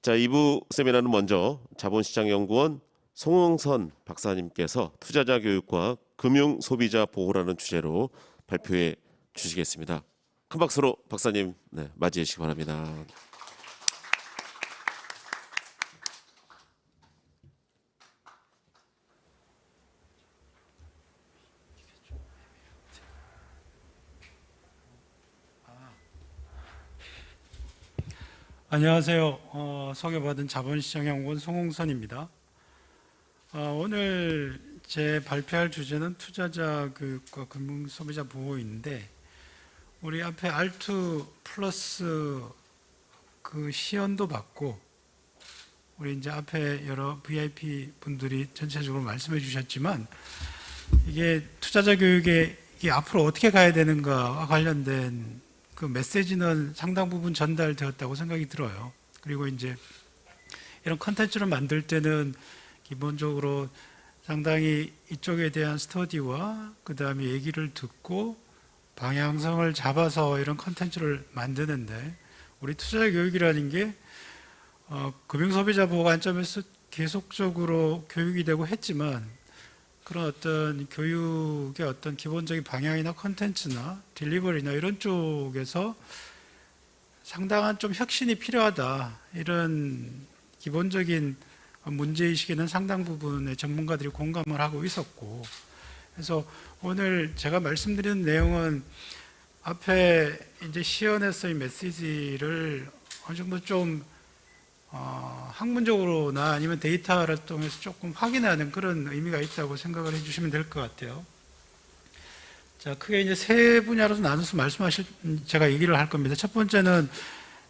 자, 2부 세미나는 먼저 자본시장연구원 송응선 박사님께서 투자자 교육과 금융 소비자 보호라는 주제로 발표해 주시겠습니다. 큰 박수로 박사님 맞이해 주시기 바랍니다. 안녕하세요. 소개받은 자본시장연구원 송홍선입니다. 오늘 제 발표할 주제는 투자자 교육과 금융소비자 보호인데, 우리 앞에 R2 플러스 그 시연도 받고, 우리 이제 앞에 여러 VIP 분들이 전체적으로 말씀해 주셨지만, 이게 투자자 교육에 이게 앞으로 어떻게 가야 되는가와 관련된 그 메시지는 상당 부분 전달되었다고 생각이 들어요. 그리고 이제 이런 컨텐츠를 만들 때는 기본적으로 상당히 이쪽에 대한 스터디와 그 다음에 얘기를 듣고 방향성을 잡아서 이런 컨텐츠를 만드는데, 우리 투자자 교육이라는 게 금융소비자 보호 관점에서 계속적으로 교육이 되고 했지만, 그런 어떤 교육의 어떤 기본적인 방향이나 컨텐츠나 딜리버리나 이런 쪽에서 상당한 좀 혁신이 필요하다, 이런 기본적인 문제의식에는 상당 부분의 전문가들이 공감을 하고 있었고, 그래서 오늘 제가 말씀드리는 내용은 앞에 이제 시연에서의 메시지를 어느 정도 좀 학문적으로나 아니면 데이터를 통해서 조금 확인하는 그런 의미가 있다고 생각을 해주시면 될 것 같아요. 자, 크게 이제 세 분야로서 나눠서 제가 얘기를 할 겁니다. 첫 번째는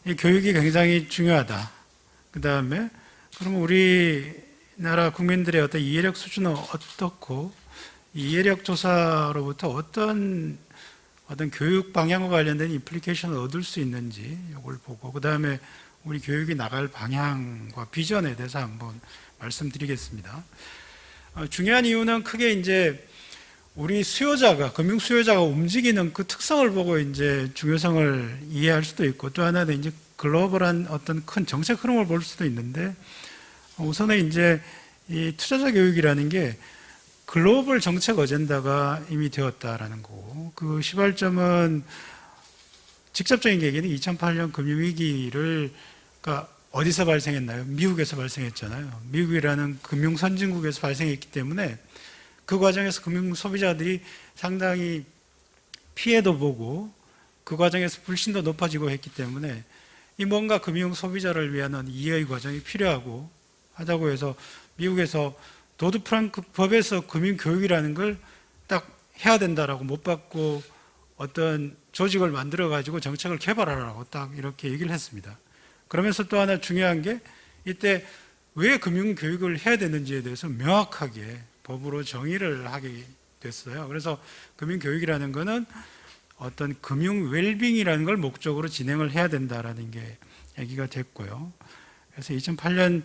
이 교육이 굉장히 중요하다. 그 다음에 그러면 우리나라 국민들의 어떤 이해력 수준은 어떻고, 이 이해력 조사로부터 어떤 교육 방향과 관련된 임플리케이션을 얻을 수 있는지 이걸 보고, 그 다음에 우리 교육이 나갈 방향과 비전에 대해서 한번 말씀드리겠습니다. 중요한 이유는 크게 이제 우리 수요자가, 금융 수요자가 움직이는 그 특성을 보고 이제 중요성을 이해할 수도 있고, 또 하나는 이제 글로벌한 어떤 큰 정책 흐름을 볼 수도 있는데, 우선은 이제 이 투자자 교육이라는 게 글로벌 정책 어젠다가 이미 되었다라는 거고, 그 시발점은 직접적인 얘기는 2008년 금융위기를 어디서 발생했나요? 미국에서 발생했잖아요. 미국이라는 금융 선진국에서 발생했기 때문에 그 과정에서 금융 소비자들이 상당히 피해도 보고 그 과정에서 불신도 높아지고 했기 때문에 이 뭔가 금융 소비자를 위한 이해의 과정이 필요하고 하다고 해서 미국에서 도드 프랑크 법에서 금융 교육이라는 걸 딱 해야 된다라고 못 받고 어떤 조직을 만들어 가지고 정책을 개발하라고 딱 이렇게 얘기를 했습니다. 그러면서 또 하나 중요한 게 이때 왜 금융교육을 해야 되는지에 대해서 명확하게 법으로 정의를 하게 됐어요. 그래서 금융교육이라는 거는 어떤 금융 웰빙이라는 걸 목적으로 진행을 해야 된다라는 게 얘기가 됐고요. 그래서 2008년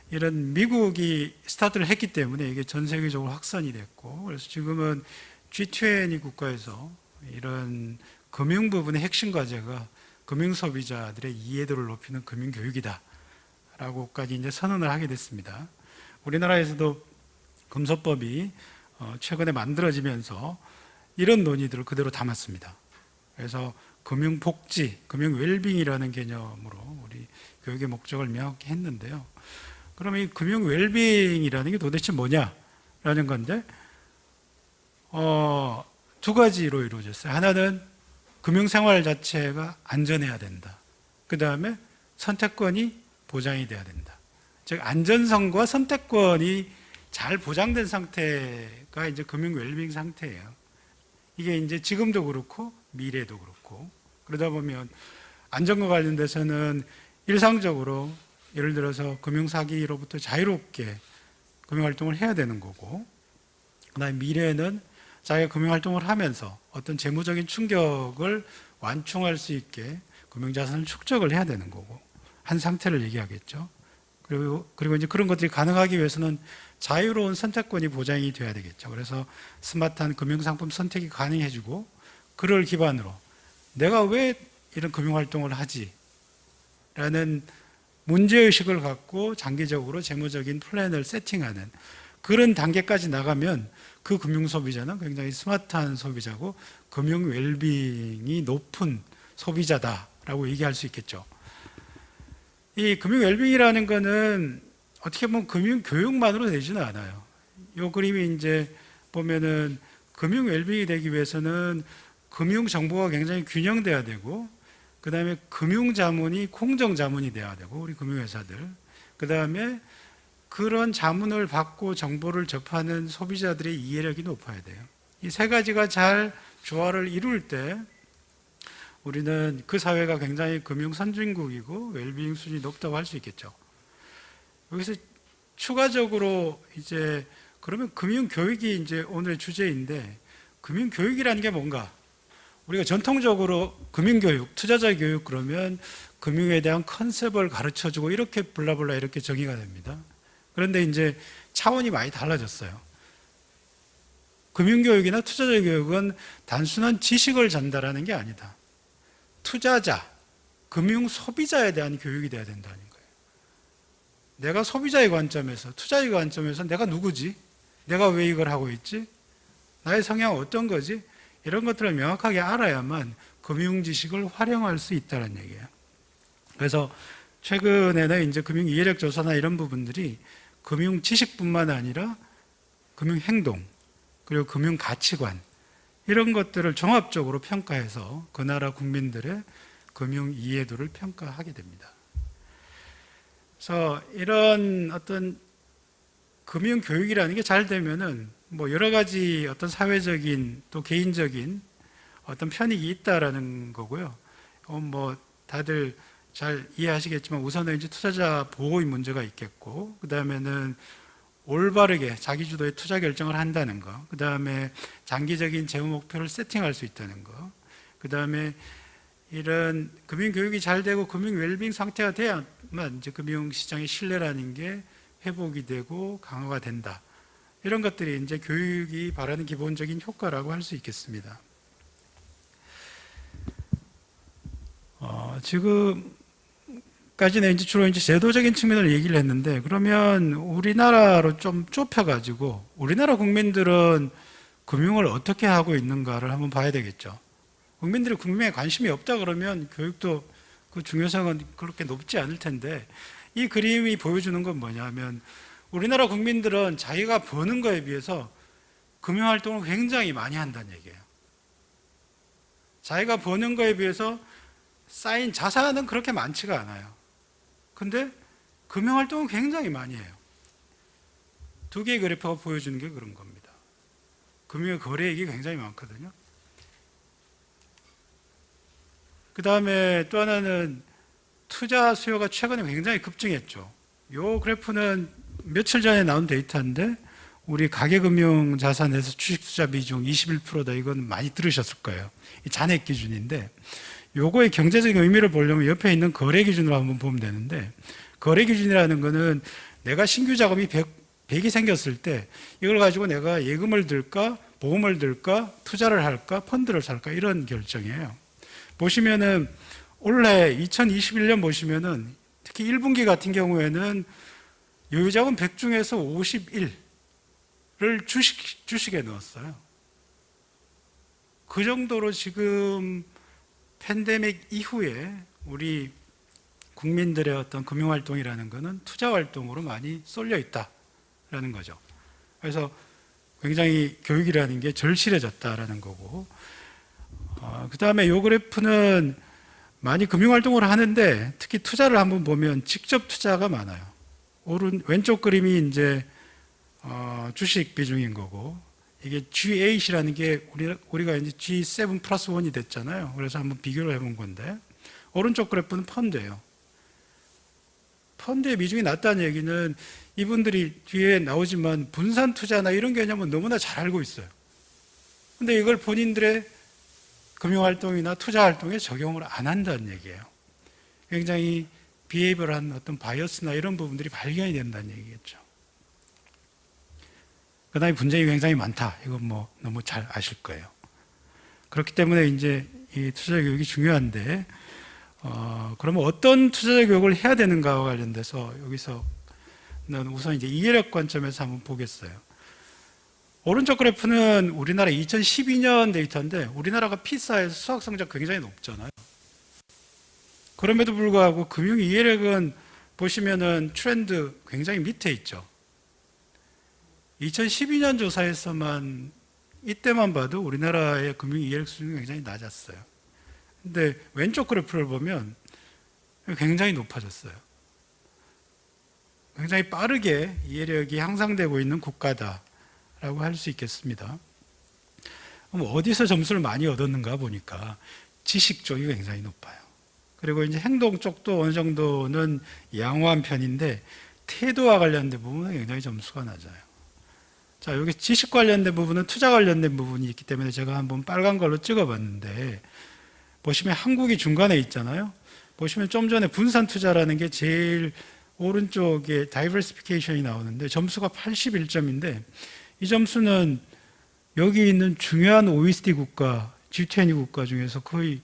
이런 미국이 스타트를 했기 때문에 이게 전 세계적으로 확산이 됐고, 그래서 지금은 G20 국가에서 이런 금융 부분의 핵심 과제가 금융 소비자들의 이해도를 높이는 금융 교육이다 라고까지 이제 선언을 하게 됐습니다. 우리나라에서도 금소법이 최근에 만들어지면서 이런 논의들을 그대로 담았습니다. 그래서 금융 복지, 금융 웰빙이라는 개념으로 우리 교육의 목적을 명확히 했는데요. 그러면 이 금융 웰빙이라는 게 도대체 뭐냐라는 건데, 두 가지로 이루어졌어요. 하나는 금융생활 자체가 안전해야 된다. 그 다음에 선택권이 보장이 돼야 된다. 즉 안전성과 선택권이 잘 보장된 상태가 이제 금융 웰빙 상태예요. 이게 이제 지금도 그렇고 미래도 그렇고, 그러다 보면 안전과 관련돼서는 일상적으로 예를 들어서 금융사기로부터 자유롭게 금융활동을 해야 되는 거고, 그다음에 미래에는 자기가 금융활동을 하면서 어떤 재무적인 충격을 완충할 수 있게 금융자산을 축적을 해야 되는 거고, 한 상태를 얘기하겠죠. 그리고 이제 그런 것들이 가능하기 위해서는 자유로운 선택권이 보장이 돼야 되겠죠. 그래서 스마트한 금융상품 선택이 가능해지고, 그를 기반으로 내가 왜 이런 금융활동을 하지? 라는 문제의식을 갖고 장기적으로 재무적인 플랜을 세팅하는 그런 단계까지 나가면 그 금융 소비자는 굉장히 스마트한 소비자고 금융 웰빙이 높은 소비자다라고 얘기할 수 있겠죠. 이 금융 웰빙이라는 거는 어떻게 보면 금융 교육만으로 되지는 않아요. 이 그림이 이제 보면은 금융 웰빙이 되기 위해서는 금융 정보가 굉장히 균형돼야 되고, 그 다음에 금융 자문이 공정 자문이 돼야 되고, 우리 금융회사들. 그 다음에 그런 자문을 받고 정보를 접하는 소비자들의 이해력이 높아야 돼요. 이 세 가지가 잘 조화를 이룰 때 우리는 그 사회가 굉장히 금융 선진국이고 웰빙 수준이 높다고 할 수 있겠죠. 여기서 추가적으로 이제 그러면 금융 교육이 이제 오늘의 주제인데, 금융 교육이라는 게 뭔가? 우리가 전통적으로 금융 교육, 투자자 교육 그러면 금융에 대한 컨셉을 가르쳐 주고 이렇게 블라블라 이렇게 정의가 됩니다. 그런데 이제 차원이 많이 달라졌어요. 금융 교육이나 투자자 교육은 단순한 지식을 전달하는 게 아니다. 투자자, 금융 소비자에 대한 교육이 돼야 된다는 거예요. 내가 소비자의 관점에서, 투자의 관점에서 내가 누구지? 내가 왜 이걸 하고 있지? 나의 성향은 어떤 거지? 이런 것들을 명확하게 알아야만 금융 지식을 활용할 수 있다는 얘기예요. 그래서 최근에는 이제 금융 이해력 조사나 이런 부분들이 금융 지식뿐만 아니라 금융 행동, 그리고 금융 가치관, 이런 것들을 종합적으로 평가해서 그 나라 국민들의 금융 이해도를 평가하게 됩니다. 그래서 이런 어떤 금융 교육이라는 게 잘 되면은 뭐 여러 가지 어떤 사회적인 또 개인적인 어떤 편익이 있다라는 거고요. 뭐 다들 잘 이해하시겠지만 우선은 이제 투자자 보호의 문제가 있겠고, 그 다음에는 올바르게 자기주도의 투자 결정을 한다는 거, 그 다음에 장기적인 재무 목표를 세팅할 수 있다는 거, 그 다음에 이런 금융 교육이 잘 되고 금융 웰빙 상태가 돼야만 이제 금융 시장의 신뢰라는 게 회복이 되고 강화가 된다. 이런 것들이 이제 교육이 바라는 기본적인 효과라고 할 수 있겠습니다. 지금까지는 이제 주로 이제 제도적인 측면을 얘기를 했는데, 그러면 우리나라로 좀 좁혀가지고 우리나라 국민들은 금융을 어떻게 하고 있는가를 한번 봐야 되겠죠. 국민들이 금융에 관심이 없다 그러면 교육도 그 중요성은 그렇게 높지 않을 텐데, 이 그림이 보여주는 건 뭐냐면 우리나라 국민들은 자기가 버는 거에 비해서 금융활동을 굉장히 많이 한다는 얘기예요. 자기가 버는 거에 비해서 쌓인 자산은 그렇게 많지가 않아요. 근데 금융활동은 굉장히 많이 해요. 두 개의 그래프가 보여주는 게 그런 겁니다. 금융의 거래액이 굉장히 많거든요. 그 다음에 또 하나는 투자 수요가 최근에 굉장히 급증했죠. 이 그래프는 며칠 전에 나온 데이터인데, 우리 가계금융 자산에서 주식투자 비중 21%다. 이건 많이 들으셨을 거예요. 이 잔액 기준인데, 요거의 경제적인 의미를 보려면 옆에 있는 거래 기준으로 한번 보면 되는데, 거래 기준이라는 거는 내가 신규 자금이 100이 생겼을 때 이걸 가지고 내가 예금을 들까, 보험을 들까, 투자를 할까, 펀드를 살까, 이런 결정이에요. 보시면은 올해 2021년 보시면은 특히 1분기 같은 경우에는 여유자금 100 중에서 51을 주식에 넣었어요. 그 정도로 지금 팬데믹 이후에 우리 국민들의 어떤 금융활동이라는 것은 투자활동으로 많이 쏠려 있다라는 거죠. 그래서 굉장히 교육이라는 게 절실해졌다라는 거고, 그 다음에 이 그래프는 많이 금융활동을 하는데 특히 투자를 한번 보면 직접 투자가 많아요. 왼쪽 그림이 이제 주식 비중인 거고, 이게 G8이라는 게 우리가 이제 G7 플러스 1이 됐잖아요. 그래서 한번 비교를 해본 건데, 오른쪽 그래프는 펀드예요. 펀드의 비중이 낮다는 얘기는 이분들이 뒤에 나오지만 분산 투자나 이런 개념은 너무나 잘 알고 있어요. 근데 이걸 본인들의 금융활동이나 투자활동에 적용을 안 한다는 얘기예요. 굉장히 비헤이버럴한 어떤 바이어스나 이런 부분들이 발견이 된다는 얘기겠죠. 그 다음에 분쟁이 굉장히 많다. 이건 뭐 너무 잘 아실 거예요. 그렇기 때문에 이제 이 투자 교육이 중요한데, 그러면 어떤 투자자 교육을 해야 되는가와 관련돼서 여기서는 우선 이제 이해력 관점에서 한번 보겠어요. 오른쪽 그래프는 우리나라 2012년 데이터인데 우리나라가 피사에서 수학 성적 굉장히 높잖아요. 그럼에도 불구하고 금융 이해력은 보시면은 트렌드 굉장히 밑에 있죠. 2012년 조사에서만 이때만 봐도 우리나라의 금융 이해력 수준이 굉장히 낮았어요. 근데 왼쪽 그래프를 보면 굉장히 높아졌어요. 굉장히 빠르게 이해력이 향상되고 있는 국가다라고 할 수 있겠습니다. 그럼 어디서 점수를 많이 얻었는가 보니까 지식 쪽이 굉장히 높아요. 그리고 이제 행동 쪽도 어느 정도는 양호한 편인데 태도와 관련된 부분은 굉장히 점수가 낮아요. 자, 여기 지식 관련된 부분은 투자 관련된 부분이 있기 때문에 제가 한번 빨간 걸로 찍어봤는데 보시면 한국이 중간에 있잖아요. 보시면 좀 전에 분산 투자라는 게 제일 오른쪽에 다이버시피케이션이 나오는데 점수가 81점인데 이 점수는 여기 있는 중요한 OECD 국가, G20 국가 중에서 거의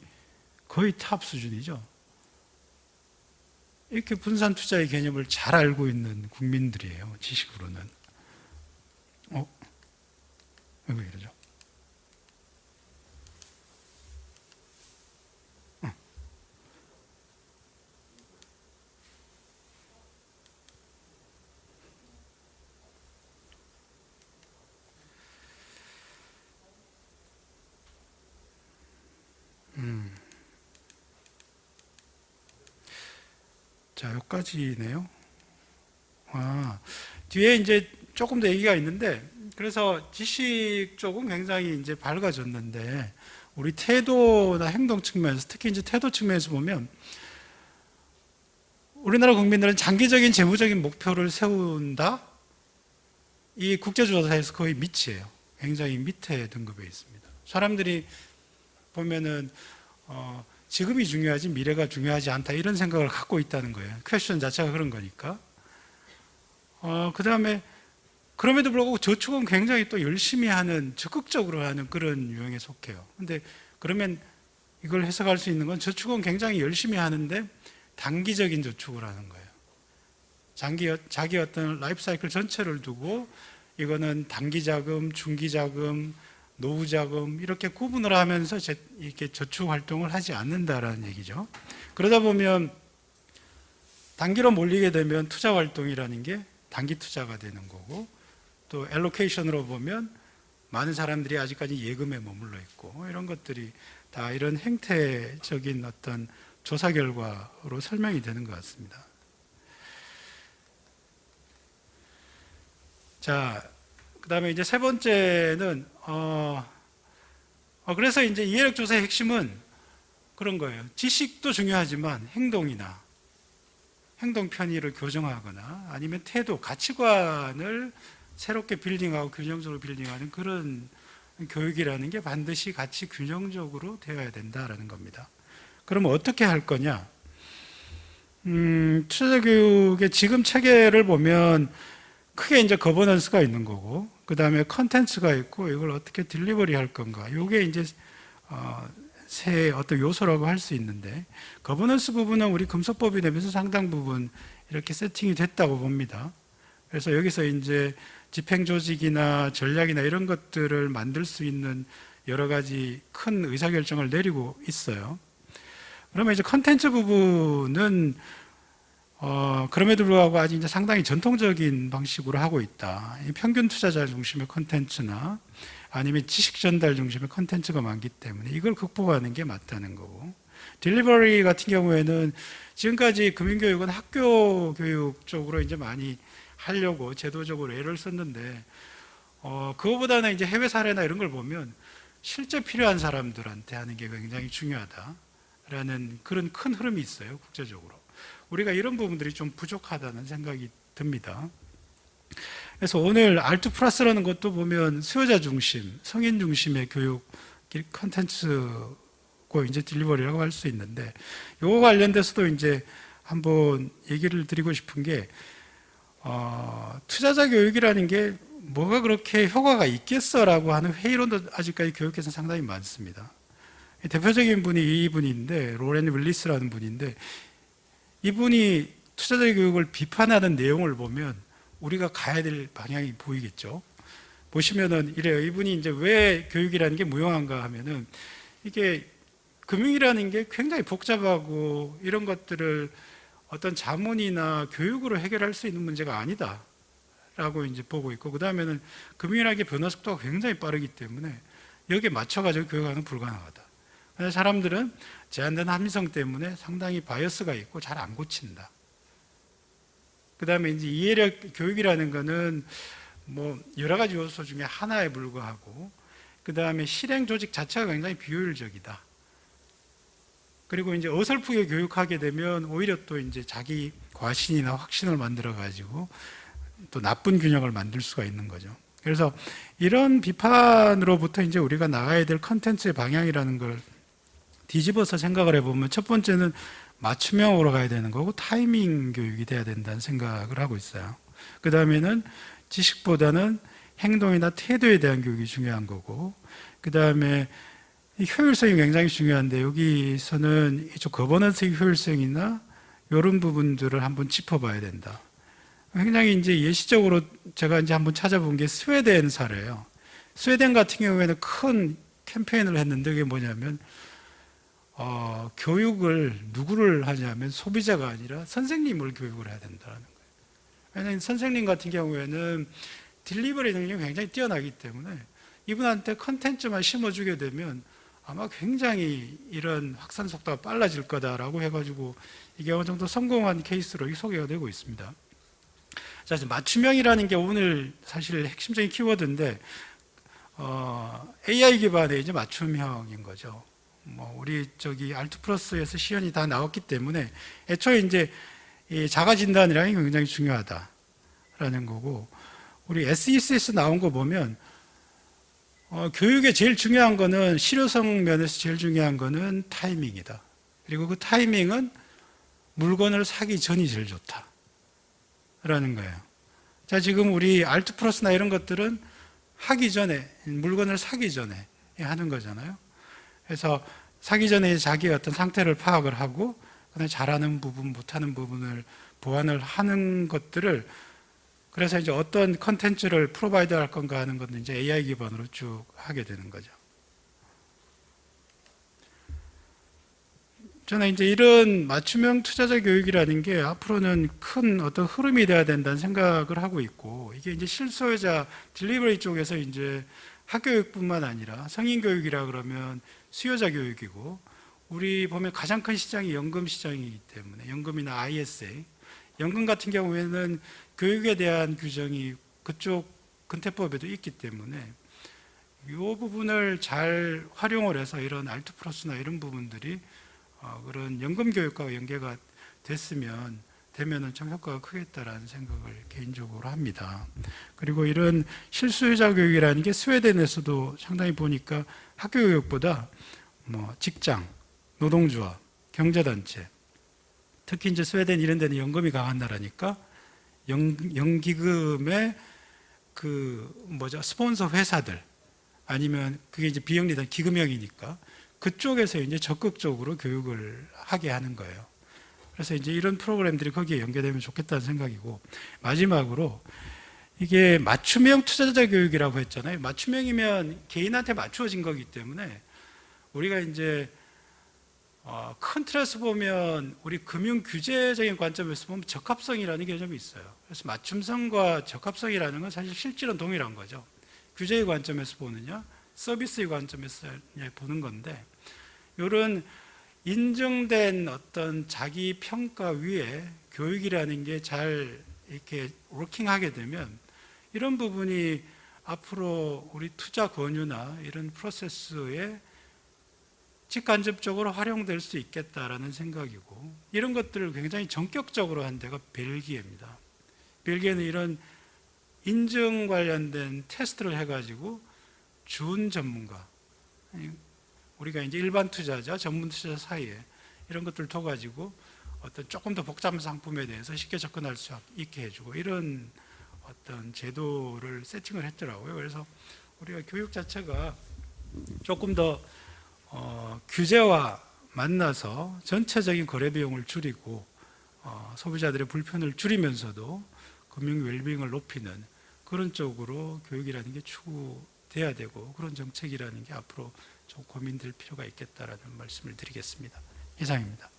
탑 수준이죠. 이렇게 분산 투자의 개념을 잘 알고 있는 국민들이에요. 지식으로는. 왜 이러죠? 자, 여기까지네요. 뒤에 이제 조금 더 얘기가 있는데, 그래서 지식 쪽은 굉장히 이제 밝아졌는데, 우리 태도나 행동 측면에서, 특히 이제 태도 측면에서 보면, 우리나라 국민들은 장기적인 재무적인 목표를 세운다? 이 국제조사에서 거의 밑이에요. 굉장히 밑에 등급에 있습니다. 사람들이 보면은, 지금이 중요하지 미래가 중요하지 않다 이런 생각을 갖고 있다는 거예요. 퀘스천 자체가 그런 거니까. 그 다음에 그럼에도 불구하고 저축은 굉장히 또 열심히 하는 적극적으로 하는 그런 유형에 속해요. 근데 그러면 이걸 해석할 수 있는 건 저축은 굉장히 열심히 하는데 단기적인 저축을 하는 거예요. 자기 어떤 라이프 사이클 전체를 두고 이거는 단기 자금, 중기 자금, 노후 자금 이렇게 구분을 하면서 이렇게 저축 활동을 하지 않는다라는 얘기죠. 그러다 보면 단기로 몰리게 되면 투자 활동이라는 게 단기 투자가 되는 거고 또 엘로케이션으로 보면 많은 사람들이 아직까지 예금에 머물러 있고 이런 것들이 다 이런 행태적인 어떤 조사 결과로 설명이 되는 것 같습니다. 자, 그 다음에 이제 세 번째는, 그래서 이제 이해력 조사의 핵심은 그런 거예요. 지식도 중요하지만 행동이나 행동 편의를 교정하거나 아니면 태도, 가치관을 새롭게 빌딩하고 균형적으로 빌딩하는 그런 교육이라는 게 반드시 같이 균형적으로 되어야 된다라는 겁니다. 그러면 어떻게 할 거냐? 투자 교육의 지금 체계를 보면 크게 이제 거버넌스가 있는 거고, 그 다음에 컨텐츠가 있고, 이걸 어떻게 딜리버리 할 건가. 이게 이제, 새 어떤 요소라고 할 수 있는데, 거버넌스 부분은 우리 금소법이 되면서 상당 부분 이렇게 세팅이 됐다고 봅니다. 그래서 여기서 이제 집행조직이나 전략이나 이런 것들을 만들 수 있는 여러 가지 큰 의사결정을 내리고 있어요. 그러면 이제 컨텐츠 부분은 그럼에도 불구하고 아직 이제 상당히 전통적인 방식으로 하고 있다. 평균 투자자 중심의 컨텐츠나 아니면 지식 전달 중심의 컨텐츠가 많기 때문에 이걸 극복하는 게 맞다는 거고. 딜리버리 같은 경우에는 지금까지 금융교육은 학교 교육 쪽으로 이제 많이 하려고 제도적으로 애를 썼는데, 그거보다는 이제 해외 사례나 이런 걸 보면 실제 필요한 사람들한테 하는 게 굉장히 중요하다라는 그런 큰 흐름이 있어요, 국제적으로. 우리가 이런 부분들이 좀 부족하다는 생각이 듭니다. 그래서 오늘 R2 플러스라는 것도 보면 수요자 중심, 성인 중심의 교육 컨텐츠고 이제 딜리버리라고 할 수 있는데, 요거 관련돼서도 이제 한번 얘기를 드리고 싶은 게, 투자자 교육이라는 게 뭐가 그렇게 효과가 있겠어라고 하는 회의론도 아직까지 교육에서 상당히 많습니다. 대표적인 분이 이분인데, 로렌 윌리스라는 분인데, 이분이 투자자 교육을 비판하는 내용을 보면 우리가 가야 될 방향이 보이겠죠. 보시면은 이래요. 이분이 이제 왜 교육이라는 게 무용한가 하면은, 이게 금융이라는 게 굉장히 복잡하고 이런 것들을 어떤 자문이나 교육으로 해결할 수 있는 문제가 아니다 라고 이제 보고 있고, 그 다음에는 금융이라는 게 변화 속도가 굉장히 빠르기 때문에 여기에 맞춰가지고 교육하는 불가능하다. 그래서 사람들은 제한된 합리성 때문에 상당히 바이어스가 있고 잘 안 고친다. 그 다음에 이제 이해력 교육이라는 거는 뭐 여러 가지 요소 중에 하나에 불과하고, 그 다음에 실행 조직 자체가 굉장히 비효율적이다. 그리고 이제 어설프게 교육하게 되면 오히려 또 이제 자기 과신이나 확신을 만들어 가지고 또 나쁜 균형을 만들 수가 있는 거죠. 그래서 이런 비판으로부터 이제 우리가 나가야 될 컨텐츠의 방향이라는 걸 뒤집어서 생각을 해보면, 첫 번째는 맞춤형으로 가야 되는 거고 타이밍 교육이 돼야 된다는 생각을 하고 있어요. 그 다음에는 지식보다는 행동이나 태도에 대한 교육이 중요한 거고, 그 다음에 효율성이 굉장히 중요한데, 여기서는 이쪽 거버넌스 효율성이나 이런 부분들을 한번 짚어봐야 된다. 굉장히 이제 예시적으로 제가 이제 한번 찾아본 게 스웨덴 사례예요. 스웨덴 같은 경우에는 큰 캠페인을 했는데, 그게 뭐냐면 교육을 누구를 하냐면 소비자가 아니라 선생님을 교육을 해야 된다는 거예요. 왜냐하면 선생님 같은 경우에는 딜리버리 능력이 굉장히 뛰어나기 때문에 이분한테 컨텐츠만 심어주게 되면 아마 굉장히 이런 확산 속도가 빨라질 거다라고 해가지고 이게 어느 정도 성공한 케이스로 소개가 되고 있습니다. 자, 맞춤형이라는 게 오늘 사실 핵심적인 키워드인데, AI 기반의 이제 맞춤형인 거죠. 뭐 우리 저기 알트플러스에서 시연이 다 나왔기 때문에 애초에 이제 이 자가 진단이라는 게 굉장히 중요하다라는 거고, 우리 SEC에서 나온 거 보면 교육에 제일 중요한 거는, 실효성 면에서 제일 중요한 거는 타이밍이다. 그리고 그 타이밍은 물건을 사기 전이 제일 좋다라는 거예요. 자, 지금 우리 알트 플러스나 이런 것들은 하기 전에, 물건을 사기 전에 하는 거잖아요. 그래서 사기 전에 자기의 어떤 상태를 파악을 하고, 그다음에 잘하는 부분, 못하는 부분을 보완을 하는 것들을, 그래서 이제 어떤 컨텐츠를 프로바이드 할 건가 하는 것은 이제 AI 기반으로 쭉 하게 되는 거죠. 저는 이제 이런 맞춤형 투자자 교육이라는 게 앞으로는 큰 어떤 흐름이 돼야 된다는 생각을 하고 있고, 이게 이제 실소유자 딜리버리 쪽에서 이제 학교육뿐만 아니라 성인 교육이라 그러면 수요자 교육이고, 우리 보면 가장 큰 시장이 연금 시장이기 때문에, 연금이나 ISA, 연금 같은 경우에는 교육에 대한 규정이 그쪽 근태법에도 있기 때문에 이 부분을 잘 활용을 해서 이런 알트 플러스나 이런 부분들이 그런 연금 교육과 연계가 되면은 참 효과가 크겠다라는 생각을 개인적으로 합니다. 그리고 이런 실수요자 교육이라는 게 스웨덴에서도 상당히 보니까 학교 교육보다 뭐 직장, 노동조합, 경제단체, 특히 이제 스웨덴 이런 데는 연금이 강한 나라니까 연기금의 스폰서 회사들, 아니면 그게 이제 비영리단 기금형이니까 그쪽에서 이제 적극적으로 교육을 하게 하는 거예요. 그래서 이제 이런 프로그램들이 거기에 연계되면 좋겠다는 생각이고, 마지막으로 이게 맞춤형 투자자 교육이라고 했잖아요. 맞춤형이면 개인한테 맞추어진 거기 때문에 우리가 이제 큰 틀에서 보면 우리 금융 규제적인 관점에서 보면 적합성이라는 개념이 있어요. 그래서 맞춤성과 적합성이라는 건 사실 실질은 동일한 거죠. 규제의 관점에서 보느냐, 서비스의 관점에서 보는 건데, 이런 인정된 어떤 자기 평가 위에 교육이라는 게 잘 이렇게 워킹하게 되면 이런 부분이 앞으로 우리 투자 권유나 이런 프로세스에 직간접적으로 활용될 수 있겠다라는 생각이고, 이런 것들을 굉장히 전격적으로 한 데가 벨기에입니다. 벨기에는 이런 인증 관련된 테스트를 해가지고 준 전문가, 우리가 이제 일반 투자자, 전문 투자자 사이에 이런 것들을 둬가지고 어떤 조금 더 복잡한 상품에 대해서 쉽게 접근할 수 있게 해주고, 이런 어떤 제도를 세팅을 했더라고요. 그래서 우리가 교육 자체가 조금 더 규제와 만나서 전체적인 거래 비용을 줄이고 소비자들의 불편을 줄이면서도 금융 웰빙을 높이는 그런 쪽으로 교육이라는 게 추구돼야 되고 그런 정책이라는 게 앞으로 좀 고민될 필요가 있겠다라는 말씀을 드리겠습니다. 이상입니다.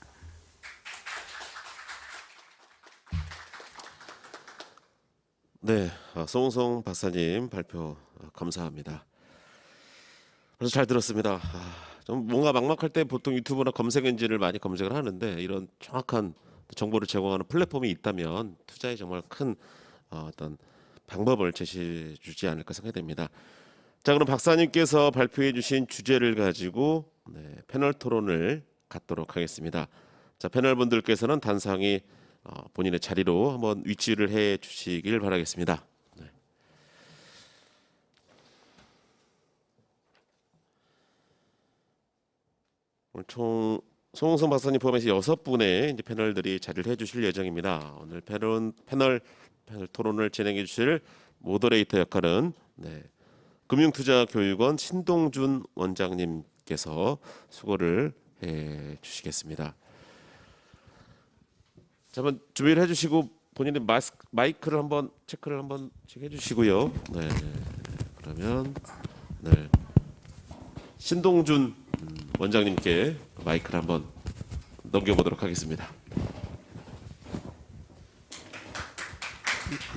네, 송웅성 박사님 발표 감사합니다. 그래서 잘 들었습니다. 좀 뭔가 막막할 때 보통 유튜브나 검색 엔진을 많이 검색을 하는데 이런 정확한 정보를 제공하는 플랫폼이 있다면 투자에 정말 큰 어떤 방법을 제시해 주지 않을까 생각됩니다. 자, 그럼 박사님께서 발표해 주신 주제를 가지고 패널 토론을 갖도록 하겠습니다. 자, 패널 분들께서는 단상이 본인의 자리로 한번 위치를 해 주시길 바라겠습니다. 네. 오늘 총 송웅성 박사님 포함해서 6분의 이제 패널들이 자리를 해주실 예정입니다. 오늘 패널 토론을 진행해 주실 모더레이터 역할은 금융투자교육원 신동준 원장님께서 수고를 해 주시겠습니다. 자, 한번 준비를 해주시고 본인의 마이크를 한번 체크를 한번 해주시고요. 네, 그러면 신동준 원장님께 마이크를 한번 넘겨보도록 하겠습니다.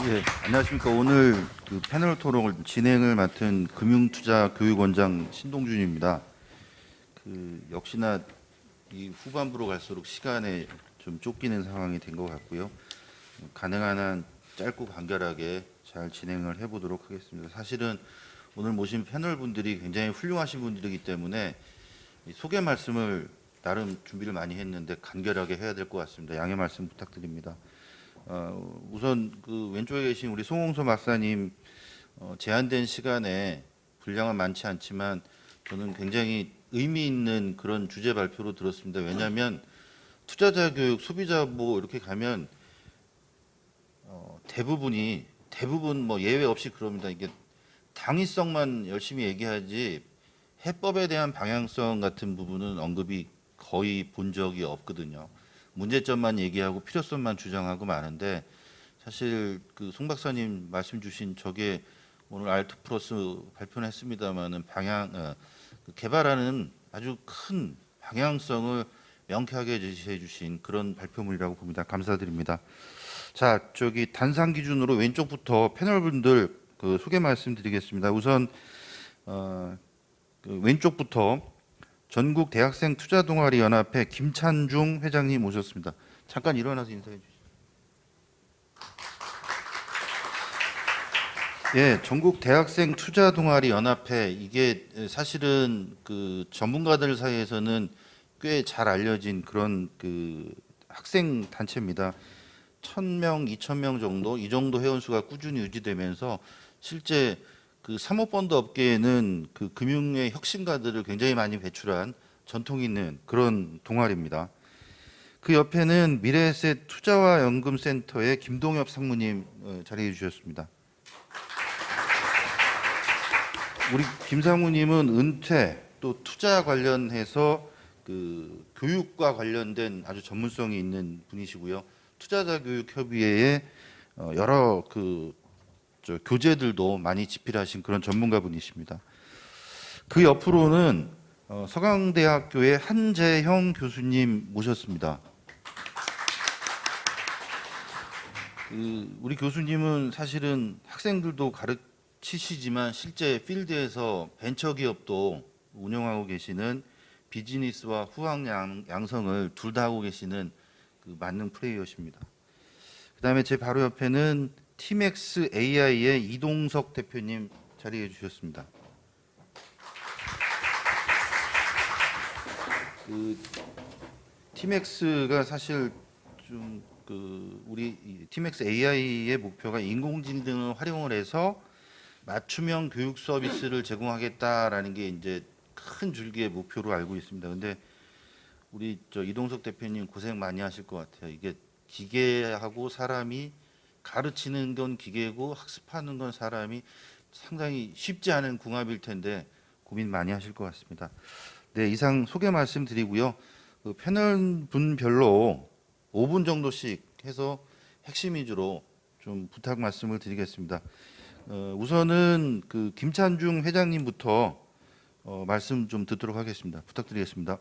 예, 안녕하십니까. 오늘 그 패널 토론을 진행을 맡은 금융투자교육원장 신동준입니다. 역시나 이 후반부로 갈수록 시간에 좀 쫓기는 상황이 된 것 같고요. 가능한 한 짧고 간결하게 잘 진행을 해보도록 하겠습니다. 사실은 오늘 모신 패널 분들이 굉장히 훌륭하신 분들이기 때문에 이 소개 말씀을 나름 준비를 많이 했는데 간결하게 해야 될 것 같습니다. 양해 말씀 부탁드립니다. 우선 그 왼쪽에 계신 우리 송홍서 박사님 제한된 시간에 분량은 많지 않지만 저는 굉장히 의미 있는 그런 주제 발표로 들었습니다. 왜냐하면 투자자 교육, 소비자 보호 이렇게 가면 대부분 뭐 예외 없이 그럽니다. 이게 당위성만 열심히 얘기하지 해법에 대한 방향성 같은 부분은 언급이 거의 본 적이 없거든요. 문제점만 얘기하고 필요성만 주장하고 마는데 사실 그 송 박사님 말씀 주신 저게 오늘 알트 플러스 발표는 했습니다만은 개발하는 아주 큰 방향성을 명쾌하게 제시해 주신 그런 발표물이라고 봅니다. 감사드립니다. 자, 저기 단상 기준으로 왼쪽부터 패널분들 그 소개 말씀드리겠습니다. 우선 그 왼쪽부터 전국 대학생 투자 동아리 연합회 김찬중 회장님 오셨습니다. 잠깐 일어나서 인사해 주시죠. 예, 전국 대학생 투자 동아리 연합회 이게 사실은 그 전문가들 사이에서는 꽤 잘 알려진 그런 그 학생 단체입니다. 1,000명, 2,000명 정도 이 정도 회원수가 꾸준히 유지되면서 실제 그 사모펀드 업계에는 그 금융의 혁신가들을 굉장히 많이 배출한 전통이 있는 그런 동아리입니다. 그 옆에는 미래에셋 투자와 연금센터의 김동엽 상무님 자리해 주셨습니다. 우리 김 상무님은 은퇴 또 투자 관련해서 그 교육과 관련된 아주 전문성이 있는 분이시고요. 투자자 교육 협의회의 여러 교재들도 많이 집필하신 그런 전문가 분이십니다. 그 옆으로는 서강대학교의 한재형 교수님 모셨습니다. 우리 교수님은 사실은 학생들도 가르치시지만 실제 필드에서 벤처기업도 운영하고 계시는 비즈니스와 후학 양성을 둘 다 하고 계시는 그 만능 플레이어십니다. 그다음에 제 바로 옆에는 티맥스 AI의 이동석 대표님 자리해 주셨습니다. 그 티맥스가 사실 좀 우리 티맥스 AI의 목표가 인공지능을 활용을 해서 맞춤형 교육 서비스를 제공하겠다라는 게 이제 큰 줄기의 목표로 알고 있습니다. 근데 우리 이동석 대표님 고생 많이 하실 것 같아요. 이게 기계하고 사람이 가르치는 건 기계고 학습하는 건 사람이 상당히 쉽지 않은 궁합일 텐데 고민 많이 하실 것 같습니다. 네, 이상 소개 말씀드리고요. 그 패널 분별로 5분 정도씩 해서 핵심 위주로 좀 부탁 말씀을 드리겠습니다. 우선은 그 김찬중 회장님부터 말씀 좀 듣도록 하겠습니다. 부탁드리겠습니다.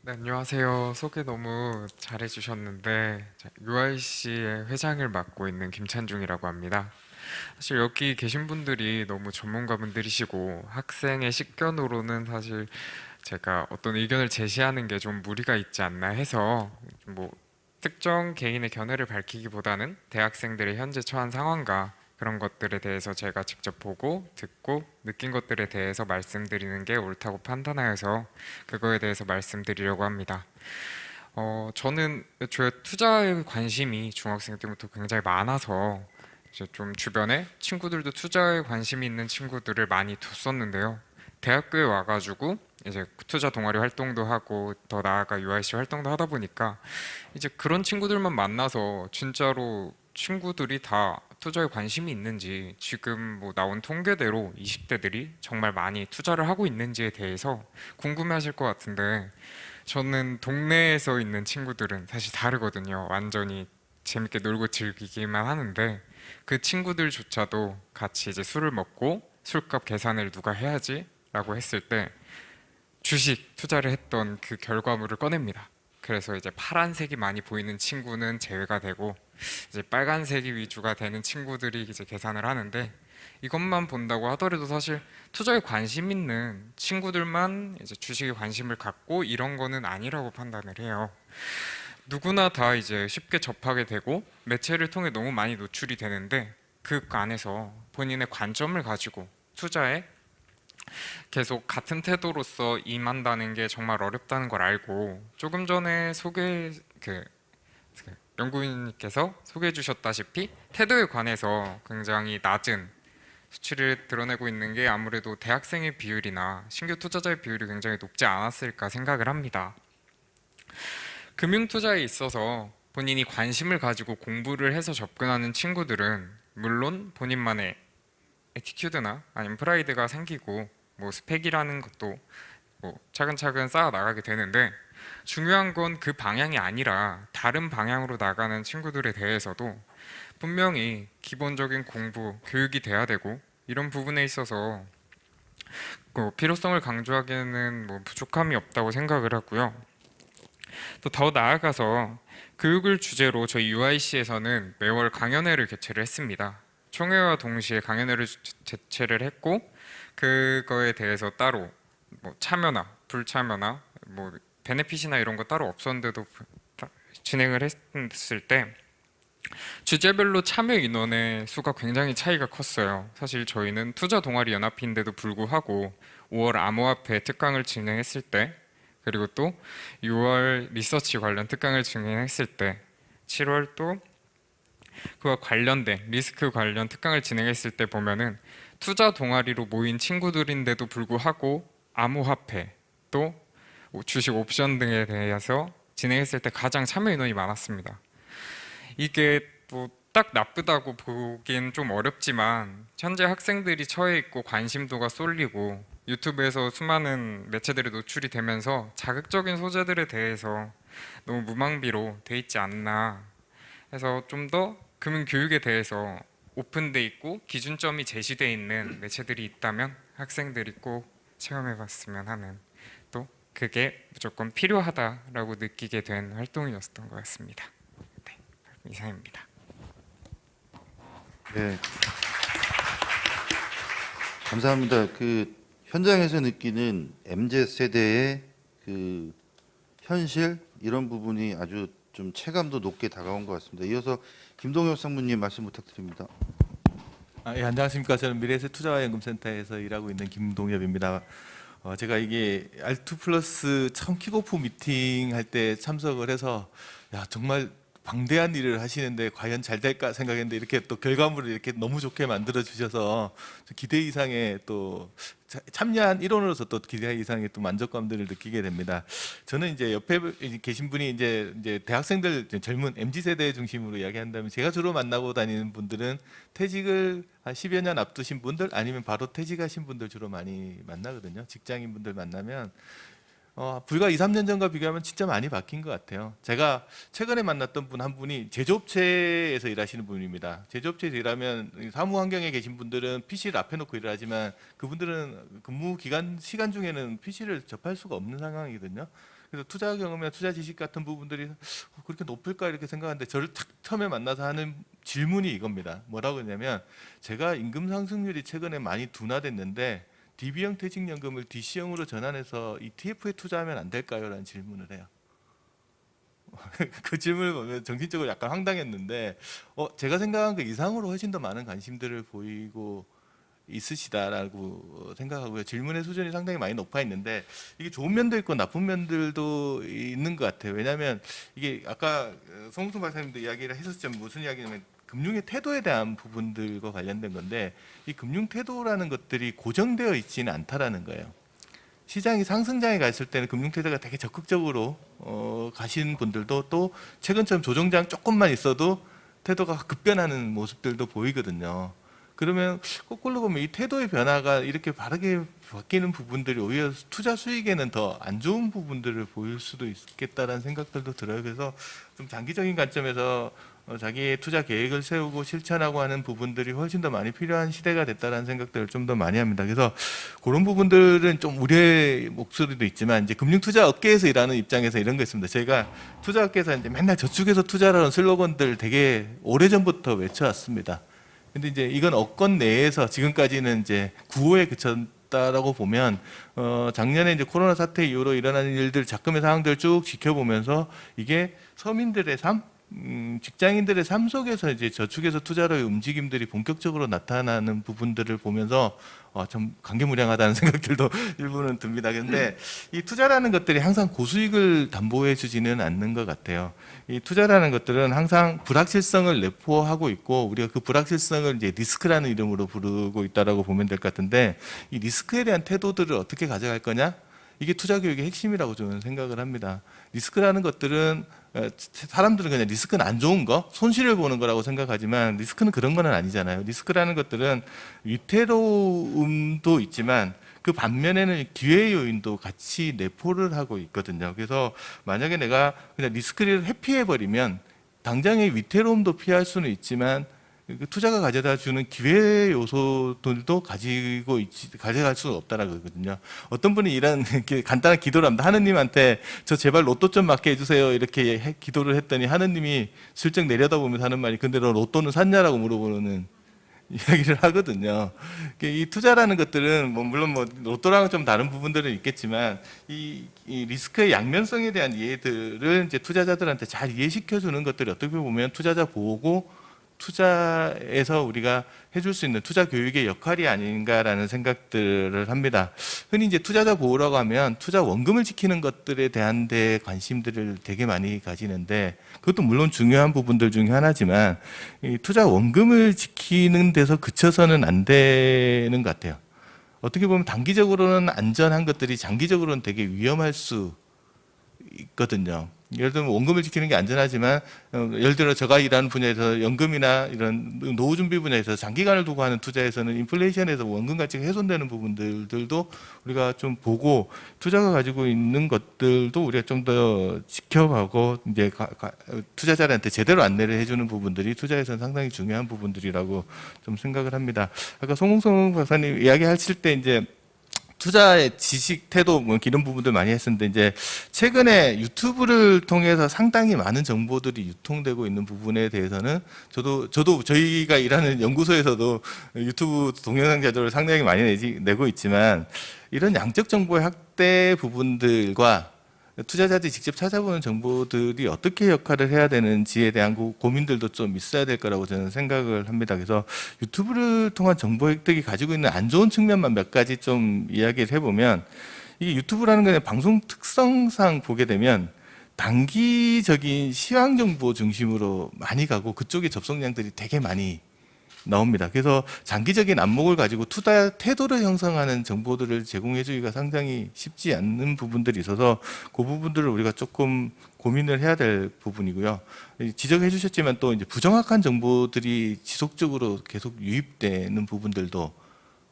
네, 안녕하세요. 소개 너무 잘해주셨는데 UIC의 회장을 맡고 있는 김찬중이라고 합니다. 사실 여기 계신 분들이 너무 전문가분들이시고 학생의 식견으로는 사실 제가 어떤 의견을 제시하는 게 좀 무리가 있지 않나 해서 뭐 특정 개인의 견해를 밝히기보다는 대학생들의 현재 처한 상황과 그런 것들에 대해서 제가 직접 보고 듣고 느낀 것들에 대해서 말씀드리는 게 옳다고 판단하여서 그거에 대해서 말씀드리려고 합니다. 저는 애초에 투자에 관심이 중학생 때부터 굉장히 많아서 이제 좀 주변에 친구들도 투자에 관심이 있는 친구들을 많이 뒀었는데요. 대학교에 와가지고 이제 투자 동아리 활동도 하고 더 나아가 UIC 활동도 하다 보니까 이제 그런 친구들만 만나서 진짜로 친구들이 다 투자에 관심이 있는지 지금 뭐 나온 통계대로 20대들이 정말 많이 투자를 하고 있는지에 대해서 궁금해하실 것 같은데 저는 동네에서 있는 친구들은 사실 다르거든요. 완전히 재밌게 놀고 즐기기만 하는데 그 친구들조차도 같이 이제 술을 먹고 술값 계산을 누가 해야지 라고 했을 때 주식 투자를 했던 그 결과물을 꺼냅니다. 그래서 이제 파란색이 많이 보이는 친구는 제외가 되고 이제 빨간색이 위주가 되는 친구들이 이제 계산을 하는데 이것만 본다고 하더라도 사실 투자에 관심 있는 친구들만 이제 주식에 관심을 갖고 이런 거는 아니라고 판단을 해요. 누구나 다 이제 쉽게 접하게 되고 매체를 통해 너무 많이 노출이 되는데 그 안에서 본인의 관점을 가지고 투자에 계속 같은 태도로서 임한다는 게 정말 어렵다는 걸 알고 조금 전에 그 연구인님께서 소개해 주셨다시피 태도에 관해서 굉장히 낮은 수치를 드러내고 있는 게 아무래도 대학생의 비율이나 신규 투자자의 비율이 굉장히 높지 않았을까 생각을 합니다. 금융투자에 있어서 본인이 관심을 가지고 공부를 해서 접근하는 친구들은 물론 본인만의 애티튜드나 아니면 프라이드가 생기고 뭐 스펙이라는 것도 뭐 차근차근 쌓아 나가게 되는데 중요한 건 그 방향이 아니라 다른 방향으로 나가는 친구들에 대해서도 분명히 기본적인 공부, 교육이 돼야 되고 이런 부분에 있어서 필요성을 강조하기에는 뭐 부족함이 없다고 생각을 하고요. 또 더 나아가서 교육을 주제로 저희 UIC에서는 매월 강연회를 개최를 했습니다. 총회와 동시에 강연회를 개최를 했고 그거에 대해서 따로 뭐 참여나 불참여나 뭐 베네핏이나 이런 거 따로 없었는데도 진행을 했을 때 주제별로 참여 인원의 수가 굉장히 차이가 컸어요. 사실 저희는 투자 동아리 연합인데도 불구하고 5월 암호화폐 특강을 진행했을 때 그리고 또 6월 리서치 관련 특강을 진행했을 때 7월 또 그와 관련된 리스크 관련 특강을 진행했을 때 보면은 투자 동아리로 모인 친구들인데도 불구하고 암호화폐 또 주식 옵션 등에 대해서 진행했을 때 가장 참여 인원이 많았습니다. 이게 뭐 딱 나쁘다고 보기엔 좀 어렵지만 현재 학생들이 처해 있고 관심도가 쏠리고 유튜브에서 수많은 매체들이 노출이 되면서 자극적인 소재들에 대해서 너무 무방비로 돼 있지 않나 해서 좀 더 금융교육에 대해서 오픈돼 있고 기준점이 제시돼 있는 매체들이 있다면 학생들이 꼭 체험해봤으면 하는 또 그게 무조건 필요하다라고 느끼게 된 활동이었던 것 같습니다. 네, 이상입니다. 네, 감사합니다. 그 현장에서 느끼는 MZ 세대의 그 현실 이런 부분이 아주 좀 체감도 높게 다가온 것 같습니다. 이어서 김동엽 상무님 말씀 부탁드립니다. 예, 안녕하십니까. 저는 미래에셋투자연금센터에서 일하고 있는 김동엽입니다. 제가 이게 R2 플러스 처음 킥오프 미팅 할 때 참석을 해서 야 정말 방대한 일을 하시는데 과연 잘 될까 생각했는데 이렇게 또 결과물을 이렇게 너무 좋게 만들어 주셔서 기대 이상의 또 참여한 일원으로서 또 기대 이상의 또 만족감들을 느끼게 됩니다. 저는 이제 옆에 계신 분이 이제 대학생들 젊은 MZ 세대 중심으로 이야기한다면 제가 주로 만나고 다니는 분들은 퇴직을 한 10여 년 앞두신 분들 아니면 바로 퇴직하신 분들 주로 많이 만나거든요. 직장인 분들 만나면 불과 2, 3년 전과 비교하면 진짜 많이 바뀐 것 같아요. 제가 최근에 만났던 분 한 분이 제조업체에서 일하시는 분입니다. 제조업체에서 일하면 사무 환경에 계신 분들은 PC를 앞에 놓고 일을 하지만 그분들은 근무 기간 시간 중에는 PC를 접할 수가 없는 상황이거든요. 그래서 투자 경험이나 투자 지식 같은 부분들이 그렇게 높을까 이렇게 생각하는데 저를 처음에 만나서 하는 질문이 이겁니다. 뭐라고 했냐면 제가 임금 상승률이 최근에 많이 둔화됐는데 DB형 퇴직연금을 DC형으로 전환해서 ETF에 투자하면 안 될까요? 라는 질문을 해요. 그 질문을 보면 정신적으로 약간 황당했는데 제가 생각한 그 이상으로 훨씬 더 많은 관심들을 보이고 있으시다라고 생각하고요. 질문의 수준이 상당히 많이 높아 있는데 이게 좋은 면도 있고 나쁜 면들도 있는 것 같아요. 왜냐하면 이게 아까 송승 박사님도 이야기를 했었죠. 무슨 이야기냐면 금융의 태도에 대한 부분들과 관련된 건데 이 금융 태도라는 것들이 고정되어 있지는 않다라는 거예요. 시장이 상승장에 갔을 때는 금융 태도가 되게 적극적으로 가신 분들도 또 최근처럼 조정장 조금만 있어도 태도가 급변하는 모습들도 보이거든요. 그러면 거꾸로 보면 이 태도의 변화가 이렇게 바르게 바뀌는 부분들이 오히려 투자 수익에는 더 안 좋은 부분들을 보일 수도 있겠다라는 생각들도 들어요. 그래서 좀 장기적인 관점에서 자기의 투자 계획을 세우고 실천하고 하는 부분들이 훨씬 더 많이 필요한 시대가 됐다라는 생각들을 좀 더 많이 합니다. 그래서 그런 부분들은 좀 우려의 목소리도 있지만 이제 금융투자 업계에서 일하는 입장에서 이런 거 있습니다. 저희가 투자 업계에서 이제 맨날 저축해서 투자라는 슬로건들 되게 오래전부터 외쳐왔습니다. 근데 이제 이건 업권 내에서 지금까지는 이제 구호에 그쳤다라고 보면 작년에 이제 코로나 사태 이후로 일어나는 일들, 작금의 상황들 쭉 지켜보면서 이게 서민들의 삶, 직장인들의 삶 속에서 이제 저축해서 투자로의 움직임들이 본격적으로 나타나는 부분들을 보면서 좀 감개무량하다는 생각들도 일부는 듭니다. 그런데 이 투자라는 것들이 항상 고수익을 담보해 주지는 않는 것 같아요. 이 투자라는 것들은 항상 불확실성을 내포하고 있고 우리가 그 불확실성을 이제 리스크라는 이름으로 부르고 있다라고 보면 될 것 같은데 이 리스크에 대한 태도들을 어떻게 가져갈 거냐? 이게 투자 교육의 핵심이라고 저는 생각을 합니다. 리스크라는 것들은 사람들은 그냥 리스크는 안 좋은 거, 손실을 보는 거라고 생각하지만 리스크는 그런 건 아니잖아요. 리스크라는 것들은 위태로움도 있지만 그 반면에는 기회 요인도 같이 내포를 하고 있거든요. 그래서 만약에 내가 그냥 리스크를 회피해버리면 당장의 위태로움도 피할 수는 있지만 그 투자가 가져다 주는 기회 요소들도 가져갈 수 없다라고 그러거든요. 어떤 분이 이런 간단한 기도를 합니다. 하느님한테 저 제발 로또 좀 맞게 해주세요. 이렇게 기도를 했더니 하느님이 슬쩍 내려다보면서 하는 말이 근데 너 로또는 샀냐라고 물어보는 이야기를 하거든요. 이 투자라는 것들은 물론 로또랑은 좀 다른 부분들은 있겠지만 이 리스크의 양면성에 대한 이해들을 이제 투자자들한테 잘 이해시켜 주는 것들이 어떻게 보면 투자자 보호고 투자에서 우리가 해줄 수 있는 투자 교육의 역할이 아닌가라는 생각들을 합니다. 흔히 이제 투자자 보호라고 하면 투자 원금을 지키는 것들에 대한 데 관심들을 되게 많이 가지는데 그것도 물론 중요한 부분들 중에 하나지만 이 투자 원금을 지키는 데서 그쳐서는 안 되는 것 같아요. 어떻게 보면 단기적으로는 안전한 것들이 장기적으로는 되게 위험할 수 있거든요. 예를 들면 원금을 지키는 게 안전하지만 예를 들어 제가 일하는 분야에서 연금이나 이런 노후 준비 분야에서 장기간을 두고 하는 투자에서는 인플레이션에서 원금 가치가 훼손되는 부분들도 우리가 좀 보고 투자가 가지고 있는 것들도 우리가 좀 더 지켜가고 이제 투자자들한테 제대로 안내를 해주는 부분들이 투자에서는 상당히 중요한 부분들이라고 좀 생각을 합니다. 아까 송홍성 박사님 이야기하실 때 이제 투자의 지식, 태도, 이런 부분들 많이 했었는데, 이제 최근에 유튜브를 통해서 상당히 많은 정보들이 유통되고 있는 부분에 대해서는 저도 저희가 일하는 연구소에서도 유튜브 동영상 자료를 상당히 많이 내고 있지만, 이런 양적 정보의 확대 부분들과 투자자들이 직접 찾아보는 정보들이 어떻게 역할을 해야 되는지에 대한 고민들도 좀 있어야 될 거라고 저는 생각을 합니다. 그래서 유튜브를 통한 정보 획득이 가지고 있는 안 좋은 측면만 몇 가지 좀 이야기를 해보면 이게 유튜브라는 건 방송 특성상 보게 되면 단기적인 시황 정보 중심으로 많이 가고 그쪽에 접속량들이 되게 많이 나옵니다. 그래서 장기적인 안목을 가지고 투자 태도를 형성하는 정보들을 제공해 주기가 상당히 쉽지 않는 부분들이 있어서 그 부분들을 우리가 조금 고민을 해야 될 부분이고요. 지적해 주셨지만 또 이제 부정확한 정보들이 지속적으로 계속 유입되는 부분들도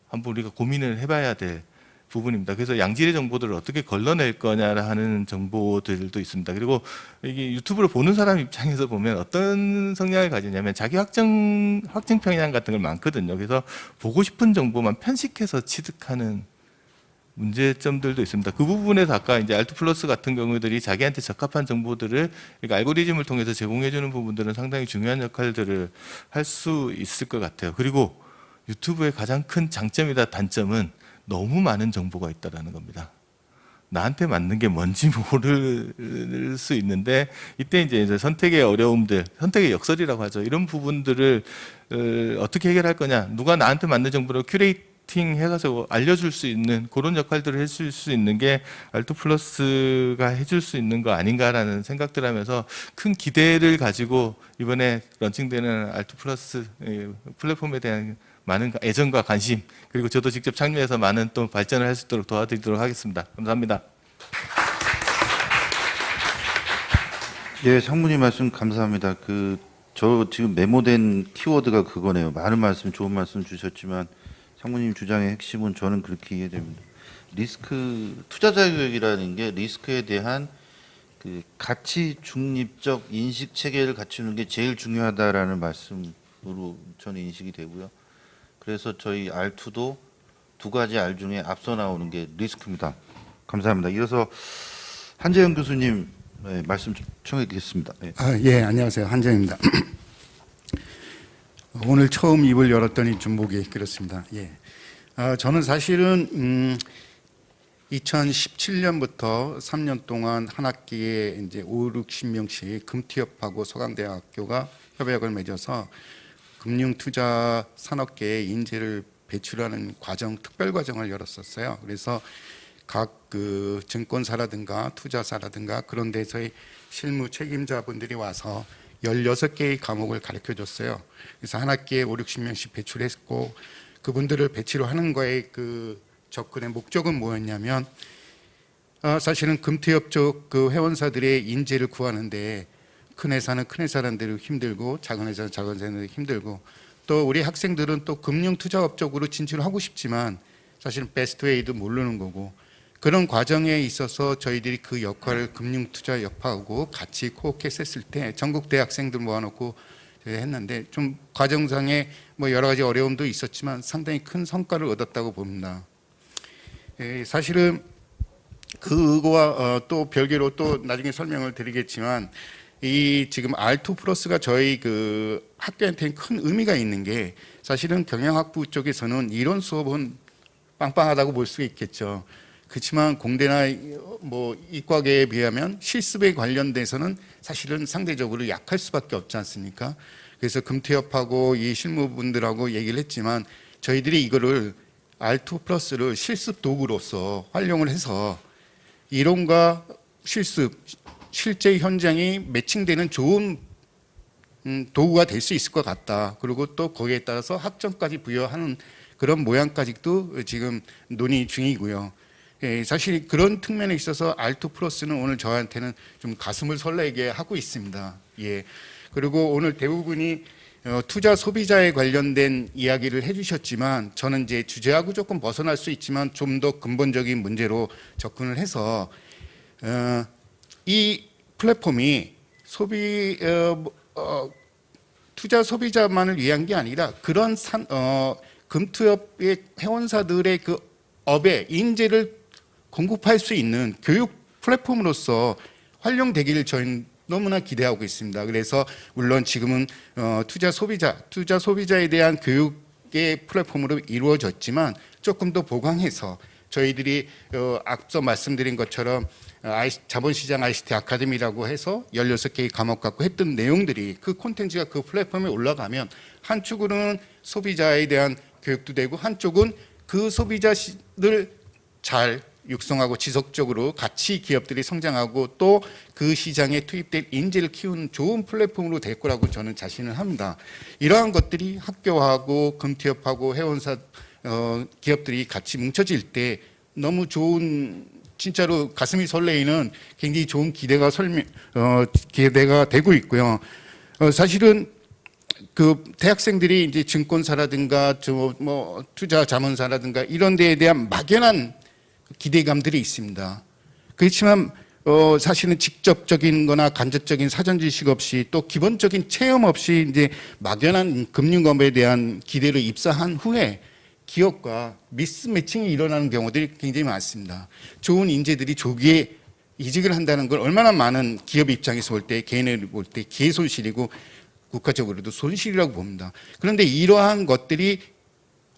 한번 우리가 고민을 해봐야 될 부분입니다. 그래서 양질의 정보들을 어떻게 걸러낼 거냐 하는 정보들도 있습니다. 그리고 이게 유튜브를 보는 사람 입장에서 보면 어떤 성향을 가지냐면 자기 확정 편향 같은 걸 많거든요. 그래서 보고 싶은 정보만 편식해서 취득하는 문제점들도 있습니다. 그 부분에서 아까 이제 알트 플러스 같은 경우들이 자기한테 적합한 정보들을 그러니까 알고리즘을 통해서 제공해주는 부분들은 상당히 중요한 역할들을 할 수 있을 것 같아요. 그리고 유튜브의 가장 큰 장점이다 단점은 너무 많은 정보가 있다라는 겁니다. 나한테 맞는 게 뭔지 모를 수 있는데 이때 이제 선택의 어려움들, 선택의 역설이라고 하죠. 이런 부분들을 어떻게 해결할 거냐? 누가 나한테 맞는 정보를 큐레이팅 해가지고 알려줄 수 있는 그런 역할들을 해줄 수 있는 게 알트 플러스가 해줄 수 있는 거 아닌가라는 생각들 하면서 큰 기대를 가지고 이번에 런칭되는 알트 플러스 플랫폼에 대한 많은 애정과 관심 그리고 저도 직접 참여해서 많은 또 발전을 할 수 있도록 도와드리도록 하겠습니다. 감사합니다. 예, 상무님 말씀 감사합니다. 저 지금 메모된 키워드가 그거네요. 많은 말씀, 좋은 말씀 주셨지만 상무님 주장의 핵심은 저는 그렇게 이해됩니다. 투자자 교육이라는 게 리스크에 대한 그 가치 중립적 인식 체계를 갖추는 게 제일 중요하다라는 말씀으로 저는 인식이 되고요. 그래서 저희 R2도 두 가지 R 중에 앞서 나오는 게 리스크입니다. 감사합니다. 이어서 한재영 교수님 말씀 청해드리겠습니다. 네. 예, 안녕하세요. 한정입니다. 오늘 처음 입을 열었더니 좀 목이 그렇습니다. 예. 저는 사실은 2017년부터 3년 동안 한 학기에 이제 60명씩 금티업하고 서강대학교가 협약을 맺어서 금융투자 산업계에 인재를 배출하는 과정, 특별 과정을 열었었어요. 그래서 각 그 증권사라든가 투자사라든가 그런 데서의 실무 책임자분들이 와서 16개의 과목을 가르쳐 줬어요. 그래서 한 학기에 60명씩 배출했고 그분들을 배치로 하는 거에 그 접근의 목적은 뭐였냐면 사실은 금투협 쪽 그 회원사들의 인재를 구하는데 큰 회사는 큰 회사라는 대로 힘들고 작은 회사는 작은 회사는 힘들고 또 우리 학생들은 또 금융투자업 쪽으로 진출하고 싶지만 사실은 베스트웨이도 모르는 거고 그런 과정에 있어서 저희들이 그 역할을 금융투자 역할하고 같이 코어캣했을 때 전국 대학생들 모아놓고 했는데 좀 과정상에 뭐 여러 가지 어려움도 있었지만 상당히 큰 성과를 얻었다고 봅니다. 사실은 그거와 또 별개로 또 나중에 설명을 드리겠지만 이 지금 R2 플러스가 저희 그 학교한테는 큰 의미가 있는 게 사실은 경영학부 쪽에서는 이론 수업은 빵빵하다고 볼 수 있겠죠. 그렇지만 공대나 뭐 이과계에 비하면 실습에 관련돼서는 사실은 상대적으로 약할 수밖에 없지 않습니까? 그래서 금태협하고 이 실무분들하고 얘기를 했지만 저희들이 이거를 R2 플러스를 실습 도구로서 활용을 해서 이론과 실습, 실제 현장이 매칭되는 좋은 도구가 될 수 있을 것 같다. 그리고 또 거기에 따라서 학점까지 부여하는 그런 모양까지도 지금 논의 중이고요. 예, 사실 그런 측면에 있어서 R2 플러스는 오늘 저한테는 좀 가슴을 설레게 하고 있습니다. 예. 그리고 오늘 대부분이 투자 소비자에 관련된 이야기를 해주셨지만 저는 이제 주제하고 조금 벗어날 수 있지만 좀 더 근본적인 문제로 접근을 해서 이 플랫폼이 투자 소비자만을 위한 게 아니라 그런 금투협의 회원사들의 그 업에 인재를 공급할 수 있는 교육 플랫폼으로서 활용되기를 저희는 너무나 기대하고 있습니다. 그래서 물론 지금은 투자 소비자에 대한 교육의 플랫폼으로 이루어졌지만 조금 더 보강해서 저희들이 앞서 말씀드린 것처럼 자본시장 ICT 아카데미라고 해서 16개의 과목 갖고 했던 내용들이 그 콘텐츠가 그 플랫폼에 올라가면 한쪽으로는 소비자에 대한 교육도 되고 한쪽은 그 소비자를 잘 육성하고 지속적으로 같이 기업들이 성장하고 또 그 시장에 투입될 인재를 키우는 좋은 플랫폼으로 될 거라고 저는 자신을 합니다. 이러한 것들이 학교하고 금티업하고 회원사 기업들이 같이 뭉쳐질 때 너무 좋은, 진짜로 가슴이 설레이는 굉장히 좋은 기대가 되고 있고요. 사실은 그 대학생들이 이제 증권사라든가 뭐 투자 자문사라든가 이런 데에 대한 막연한 기대감들이 있습니다. 그렇지만 사실은 직접적인 거나 간접적인 사전 지식 없이 또 기본적인 체험 없이 이제 막연한 금융업에 대한 기대를 입사한 후에 기업과 미스매칭이 일어나는 경우들이 굉장히 많습니다. 좋은 인재들이 조기에 이직을 한다는 걸 얼마나 많은 기업 입장에서 볼 때, 개인을 볼 때 기회 손실이고 국가적으로도 손실이라고 봅니다. 그런데 이러한 것들이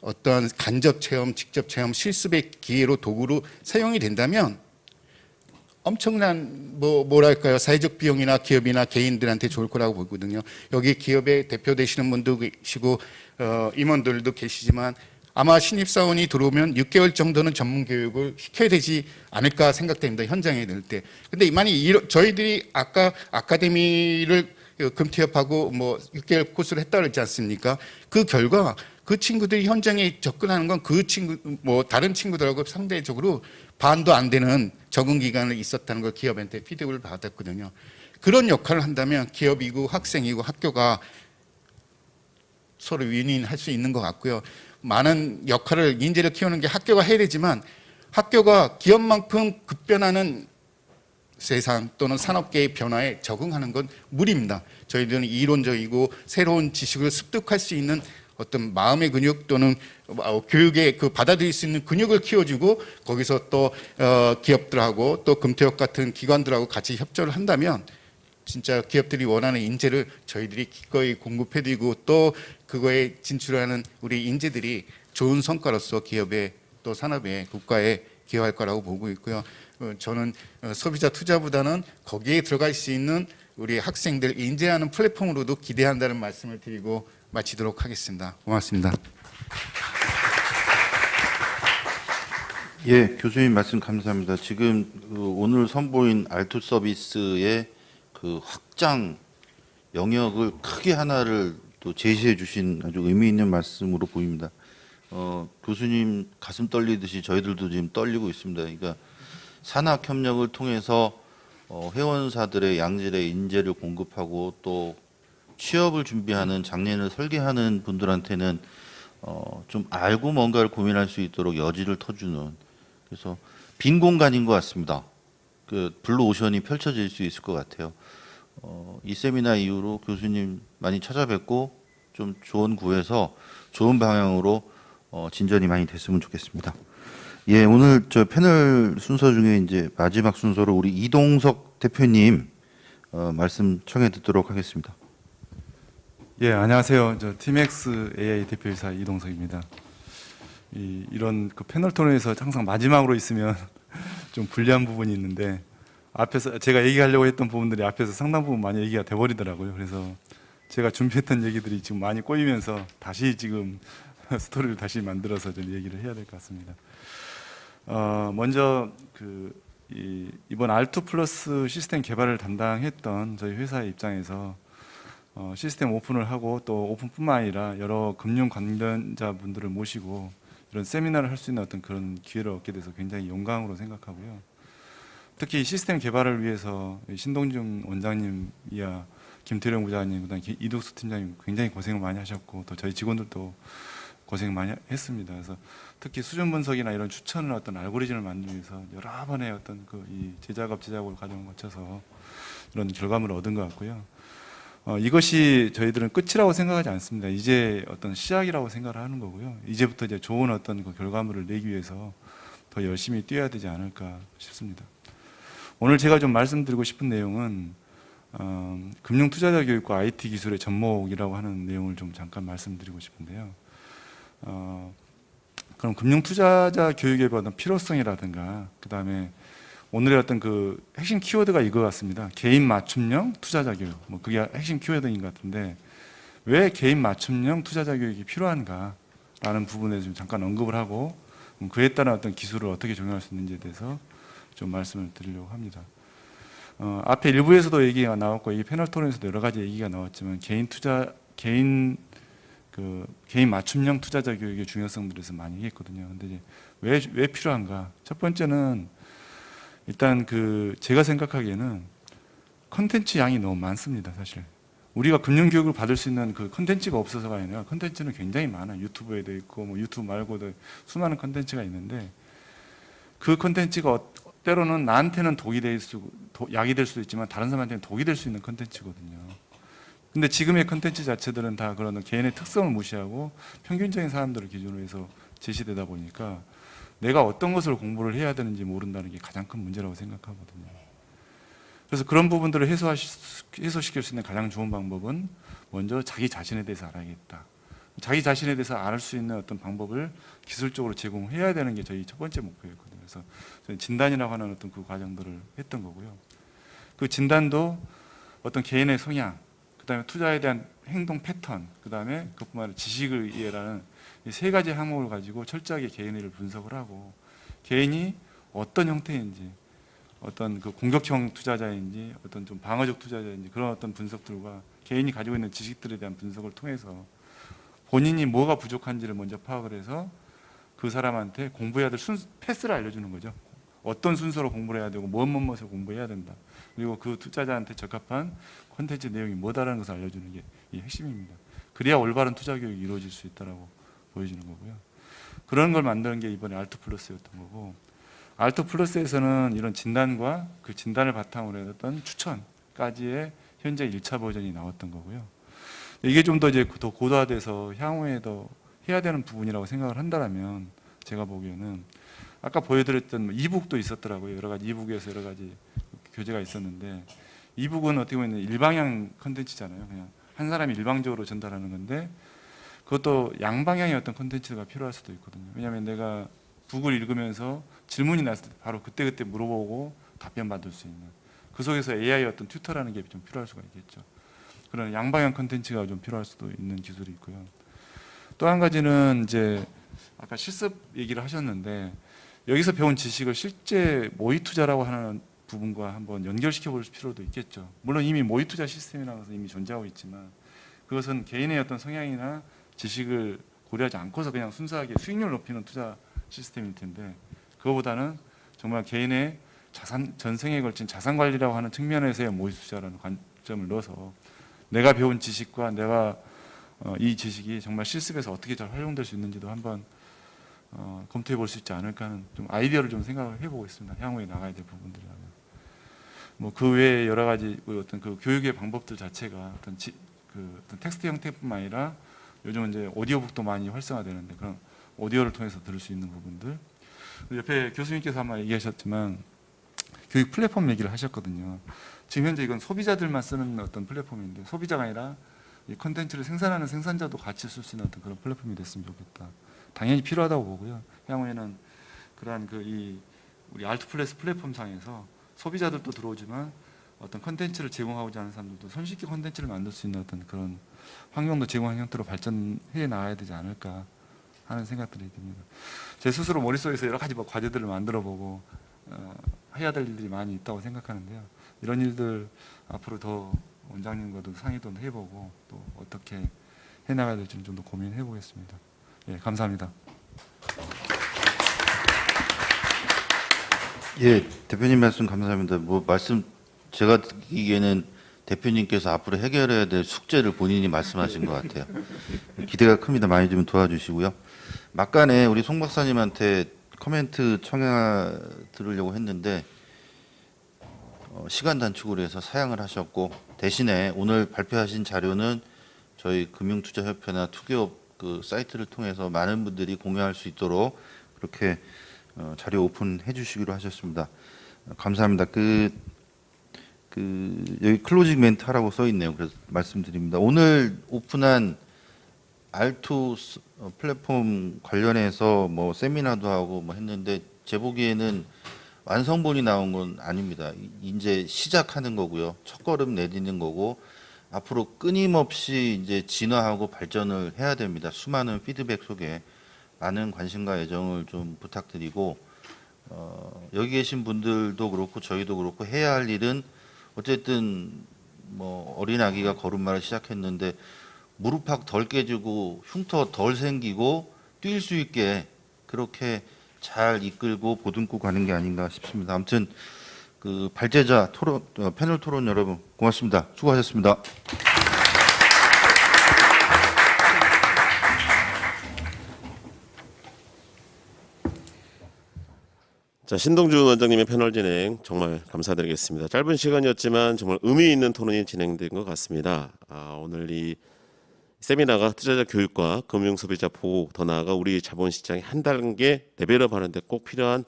어떠한 간접 체험, 직접 체험, 실습의 기회로 도구로 사용이 된다면 엄청난 뭐랄까요, 사회적 비용이나 기업이나 개인들한테 좋을 거라고 보거든요. 여기 기업의 대표 되시는 분도 계시고 임원들도 계시지만 아마 신입사원이 들어오면 6개월 정도는 전문 교육을 시켜야 되지 않을까 생각됩니다. 현장에 낼 때. 근데 만약 저희들이 아까 아카데미를 금티업하고 뭐 6개월 코스를 했다 그랬지 않습니까? 그 결과 그 친구들이 현장에 접근하는 건 그 친구 뭐 다른 친구들하고 상대적으로 반도 안 되는 적응 기간을 있었다는 걸 기업한테 피드백을 받았거든요. 그런 역할을 한다면 기업이고 학생이고 학교가 서로 윈윈할 수 있는 것 같고요. 많은 역할을 인재를 키우는 게 학교가 해야 되지만 학교가 기업만큼 급변하는 세상 또는 산업계의 변화에 적응하는 건 무리입니다. 저희들은 이론적이고 새로운 지식을 습득할 수 있는 어떤 마음의 근육 또는 교육에 그 받아들일 수 있는 근육을 키워주고 거기서 또 기업들하고 또 금태업 같은 기관들하고 같이 협조를 한다면 진짜 기업들이 원하는 인재를 저희들이 기꺼이 공급해드리고 또 그거에 진출하는 우리 인재들이 좋은 성과로서 기업에 또 산업에 국가에 기여할 거라고 보고 있고요. 저는 소비자 투자보다는 거기에 들어갈 수 있는 우리 학생들 인재하는 플랫폼으로도 기대한다는 말씀을 드리고 마치도록 하겠습니다. 고맙습니다. 예, 교수님 말씀 감사합니다. 지금 오늘 선보인 알투 서비스의 그 확장 영역을 크게 하나를 또 제시해 주신 아주 의미 있는 말씀으로 보입니다. 교수님 가슴 떨리듯이 저희들도 지금 떨리고 있습니다. 그러니까 산학 협력을 통해서 회원사들의 양질의 인재를 공급하고 또 취업을 준비하는 장년을 설계하는 분들한테는 좀 알고 뭔가를 고민할 수 있도록 여지를 터주는, 그래서 빈 공간인 것 같습니다. 그 블루 오션이 펼쳐질 수 있을 것 같아요. 이 세미나 이후로 교수님 많이 찾아뵙고 좀 조언 구해서 좋은 방향으로 진전이 많이 됐으면 좋겠습니다. 예, 오늘 저 패널 순서 중에 이제 마지막 순서로 우리 이동석 대표님 말씀 청해 듣도록 하겠습니다. 예, 안녕하세요. 저 팀엑스 AI 대표이사 이동석입니다. 이런 그 패널 토론에서 항상 마지막으로 있으면 좀 불리한 부분이 있는데 앞에서 제가 얘기하려고 했던 부분들이 앞에서 상당 부분 많이 얘기가 돼버리더라고요. 그래서 제가 준비했던 얘기들이 지금 많이 꼬이면서 다시 지금 스토리를 다시 만들어서 좀 얘기를 해야 될 것 같습니다. 먼저 이번 R2 플러스 시스템 개발을 담당했던 저희 회사의 입장에서 시스템 오픈을 하고 또 오픈뿐만 아니라 여러 금융 관련자분들을 모시고 이런 세미나를 할 수 있는 어떤 그런 기회를 얻게 돼서 굉장히 영광으로 생각하고요. 특히 시스템 개발을 위해서 신동준 원장님이야 김태령 부장님, 그다음 이덕수 팀장님 굉장히 고생을 많이 하셨고 또 저희 직원들도 고생 많이 했습니다. 그래서 특히 수준 분석이나 이런 추천을 어떤 알고리즘을 만들기 위해서 여러 번의 어떤 이 제작업 과정을 거쳐서 이런 결과물을 얻은 것 같고요. 이것이 저희들은 끝이라고 생각하지 않습니다. 이제 어떤 시작이라고 생각을 하는 거고요. 이제부터 이제 좋은 어떤 그 결과물을 내기 위해서 더 열심히 뛰어야 되지 않을까 싶습니다. 오늘 제가 좀 말씀드리고 싶은 내용은 금융 투자자 교육과 IT 기술의 접목이라고 하는 내용을 좀 잠깐 말씀드리고 싶은데요. 그럼 금융 투자자 교육에 관한 필요성이라든가 그다음에 오늘의 어떤 그 핵심 키워드가 이거 같습니다. 개인 맞춤형 투자자 교육. 그게 핵심 키워드인 것 같은데 왜 개인 맞춤형 투자자 교육이 필요한가라는 부분에 좀 잠깐 언급을 하고 그에 따른 어떤 기술을 어떻게 적용할 수 있는지에 대해서 좀 말씀을 드리려고 합니다. 앞에 일부에서도 얘기가 나왔고 이 패널 토론에서도 여러 가지 얘기가 나왔지만 개인 맞춤형 투자자 교육의 중요성들에 대해서 많이 얘기했거든요. 근데 이제 왜 필요한가? 첫 번째는 일단 제가 생각하기에는 컨텐츠 양이 너무 많습니다, 사실. 우리가 금융 교육을 받을 수 있는 그 컨텐츠가 없어서가 아니라 컨텐츠는 굉장히 많아요. 유튜브에도 있고 뭐 유튜브 말고도 수많은 컨텐츠가 있는데 그 컨텐츠가 때로는 나한테는 약이 될 수도 있지만 다른 사람한테는 독이 될 수 있는 컨텐츠거든요. 근데 지금의 컨텐츠 자체들은 다 그런 개인의 특성을 무시하고 평균적인 사람들을 기준으로 해서 제시되다 보니까 내가 어떤 것을 공부를 해야 되는지 모른다는 게 가장 큰 문제라고 생각하거든요. 그래서 그런 부분들을 해소시킬 수 있는 가장 좋은 방법은 먼저 자기 자신에 대해서 알아야겠다. 자기 자신에 대해서 알 수 있는 어떤 방법을 기술적으로 제공해야 되는 게 저희 첫 번째 목표였거든요. 그래서 저는 진단이라고 하는 어떤 그 과정들을 했던 거고요. 그 진단도 어떤 개인의 성향, 그다음에 투자에 대한 행동 패턴, 그다음에 그뿐만 아니라 지식을 이해라는 이 세 가지 항목을 가지고 철저하게 개인을 분석을 하고 개인이 어떤 형태인지, 어떤 그 공격형 투자자인지, 어떤 좀 방어적 투자자인지 그런 어떤 분석들과 개인이 가지고 있는 지식들에 대한 분석을 통해서 본인이 뭐가 부족한지를 먼저 파악을 해서 그 사람한테 공부해야 될 패스를 알려주는 거죠. 어떤 순서로 공부를 해야 되고 무엇을 공부해야 된다. 그리고 그 투자자한테 적합한 콘텐츠 내용이 뭐다라는 것을 알려주는 게 이 핵심입니다. 그래야 올바른 투자 교육이 이루어질 수 있다라고 보여지는 거고요. 그런 걸 만드는 게 이번에 알트 플러스였던 거고, 알트 플러스에서는 이런 진단과 그 진단을 바탕으로 했던 추천까지의 현재 1차 버전이 나왔던 거고요. 이게 좀 더 이제 더 고도화돼서 향후에 더 해야 되는 부분이라고 생각을 한다면 제가 보기에는 아까 보여드렸던 이북도 있었더라고요. 여러 가지 이북에서 여러 가지 교재가 있었는데 이북은 어떻게 보면 일방향 컨텐츠잖아요. 그냥 한 사람이 일방적으로 전달하는 건데 그것도 양방향의 어떤 컨텐츠가 필요할 수도 있거든요. 왜냐하면 내가 북을 읽으면서 질문이 났을 때 바로 그때그때 물어보고 답변 받을 수 있는 그 속에서 AI 어떤 튜터라는 게 좀 필요할 수가 있겠죠. 그런 양방향 컨텐츠가 좀 필요할 수도 있는 기술이 있고요. 또 한 가지는 이제 아까 실습 얘기를 하셨는데 여기서 배운 지식을 실제 모의 투자라고 하는 부분과 한번 연결시켜 볼 필요도 있겠죠. 물론 이미 모의 투자 시스템이라는 것은 이미 존재하고 있지만 그것은 개인의 어떤 성향이나 지식을 고려하지 않고서 그냥 순수하게 수익률 높이는 투자 시스템일 텐데 그거보다는 정말 개인의 전생에 걸친 자산 관리라고 하는 측면에서의 모의 투자라는 관점을 넣어서 내가 배운 지식과 내가 이 지식이 정말 실습에서 어떻게 잘 활용될 수 있는지도 한번 검토해 볼 수 있지 않을까 하는 좀 아이디어를 좀 생각을 해보고 있습니다. 향후에 나가야 될 부분들이라면 뭐 그 외에 여러 가지 어떤 그 교육의 방법들 자체가 어떤 텍스트 형태뿐만 아니라 요즘은 이제 오디오북도 많이 활성화되는데 그런 오디오를 통해서 들을 수 있는 부분들. 옆에 교수님께서 아마 얘기하셨지만 교육 플랫폼 얘기를 하셨거든요. 지금 현재 이건 소비자들만 쓰는 어떤 플랫폼인데 소비자가 아니라 이 콘텐츠를 생산하는 생산자도 같이 쓸 수 있는 어떤 그런 플랫폼이 됐으면 좋겠다. 당연히 필요하다고 보고요. 향후에는 그러한 우리 알트 플러스 플랫폼 상에서 소비자들도 들어오지만 어떤 콘텐츠를 제공하고자 하는 사람들도 손쉽게 콘텐츠를 만들 수 있는 어떤 그런 환경도 제공하는 형태로 발전해 나가야 되지 않을까 하는 생각들이 듭니다. 제 스스로 머릿속에서 여러 가지 과제들을 만들어보고 해야 될 일들이 많이 있다고 생각하는데요. 이런 일들 앞으로 더 원장님과도 상의도 해보고 또 어떻게 해나가야 될지는 좀 더 고민해 보겠습니다. 예, 감사합니다. 예, 대표님 말씀 감사합니다. 제가 듣기에는 대표님께서 앞으로 해결해야 될 숙제를 본인이 말씀하신 것 같아요. 기대가 큽니다. 많이 좀 도와주시고요. 막간에 우리 송 박사님한테 코멘트 들으려고 했는데 시간 단축으로 해서 사양을 하셨고 대신에 오늘 발표하신 자료는 저희 금융투자협회나 투기업 그 사이트를 통해서 많은 분들이 공유할 수 있도록 그렇게 자료 오픈해 주시기로 하셨습니다. 감사합니다. 여기 클로징 멘트 하라고 써 있네요. 그래서 말씀드립니다. 오늘 오픈한 알투 플랫폼 관련해서 뭐 세미나도 하고 뭐 했는데 제 보기에는 완성본이 나온 건 아닙니다. 이제 시작하는 거고요. 첫걸음 내딛는 거고 앞으로 끊임없이 이제 진화하고 발전을 해야 됩니다. 수많은 피드백 속에 많은 관심과 애정을 좀 부탁드리고 여기 계신 분들도 그렇고 저희도 그렇고 해야 할 일은 어쨌든 뭐 어린 아기가 걸음마를 시작했는데 무릎팍 덜 깨지고 흉터 덜 생기고 뛸 수 있게 그렇게 잘 이끌고 보듬고 가는 게 아닌가 싶습니다. 아무튼 그 발제자 토론 패널 토론 여러분 고맙습니다. 수고하셨습니다. 자, 신동준 원장님의 패널 진행 정말 감사드리겠습니다. 짧은 시간이었지만 정말 의미 있는 토론이 진행된 것 같습니다. 오늘 이 세미나가 투자자 교육과 금융소비자 보호, 더 나아가 우리 자본시장이 한 단계 레벨업하는 데 꼭 필요한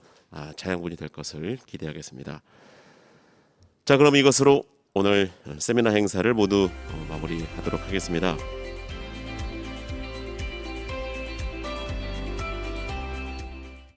자양분이 될 것을 기대하겠습니다. 자, 그럼 이것으로 오늘 세미나 행사를 모두 마무리하도록 하겠습니다.